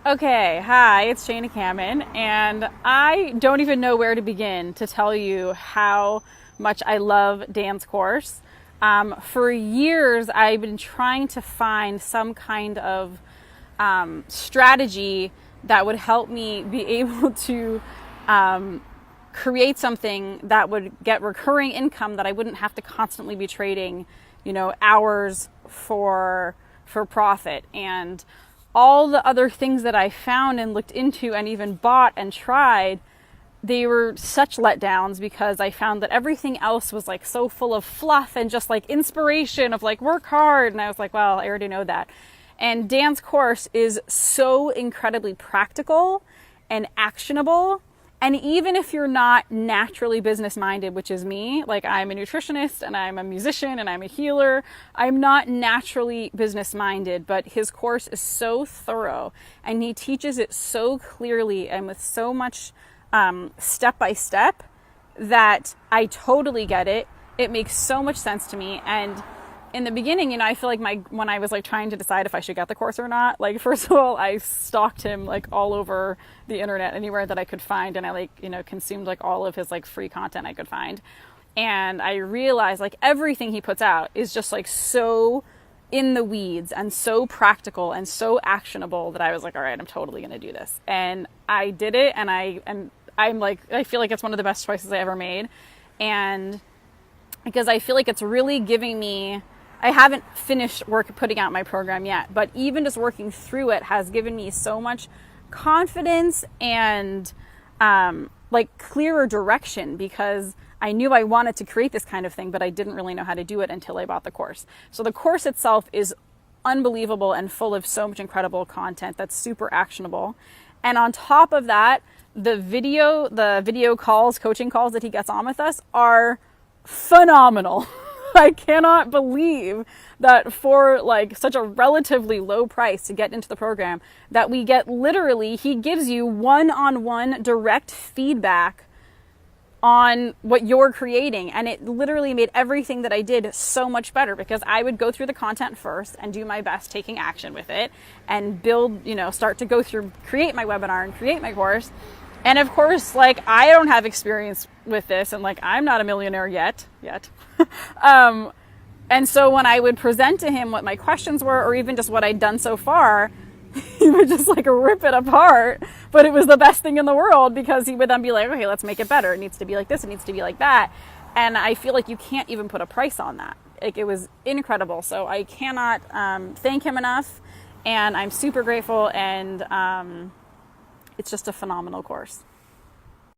Okay, hi, it's Shaina Kamman, and I don't even know where to begin to tell you how much I love Dan's course. For years, I've been trying to find some kind of strategy that would help me be able to create something that would get recurring income that I wouldn't have to constantly be trading, hours for profit. And all the other things that I found and looked into and even bought and tried, they were such letdowns because I found that everything else was like so full of fluff and just like inspiration of like work hard. And I was like, well, I already know that. And Dan's course is so incredibly practical and actionable. And even if you're not naturally business minded, which is me, like I'm a nutritionist and I'm a musician and I'm a healer, I'm not naturally business minded, but his course is so thorough and he teaches it so clearly and with so much step by step that I totally get it. It makes so much sense to me. And in the beginning, I feel like when I was like trying to decide if I should get the course or not, like first of all, I stalked him like all over the internet, anywhere that I could find, and I consumed like all of his like free content I could find. And I realized like everything he puts out is just like so in the weeds and so practical and so actionable that I was like, all right, I'm totally going to do this. And I did it, and I'm like, I feel like it's one of the best choices I ever made. And because I feel like it's really giving me, I haven't finished putting out my program yet, but even just working through it has given me so much confidence and like clearer direction, because I knew I wanted to create this kind of thing, but I didn't really know how to do it until I bought the course. So the course itself is unbelievable and full of so much incredible content that's super actionable. And on top of that, the video calls, coaching calls that he gets on with us are phenomenal. I cannot believe that for like such a relatively low price to get into the program, that we get literally, he gives you one-on-one direct feedback on what you're creating. And it literally made everything that I did so much better, because I would go through the content first and do my best taking action with it and build, start to go through, create my webinar and create my course. And of course, like I don't have experience with this, and like I'm not a millionaire yet. And so when I would present to him what my questions were, or even just what I'd done so far, he would just like rip it apart. But it was the best thing in the world, because he would then be like, okay, let's make it better. It needs to be like this. It needs to be like that. And I feel like you can't even put a price on that. Like, it was incredible. So I cannot thank him enough. And I'm super grateful. And it's just a phenomenal course.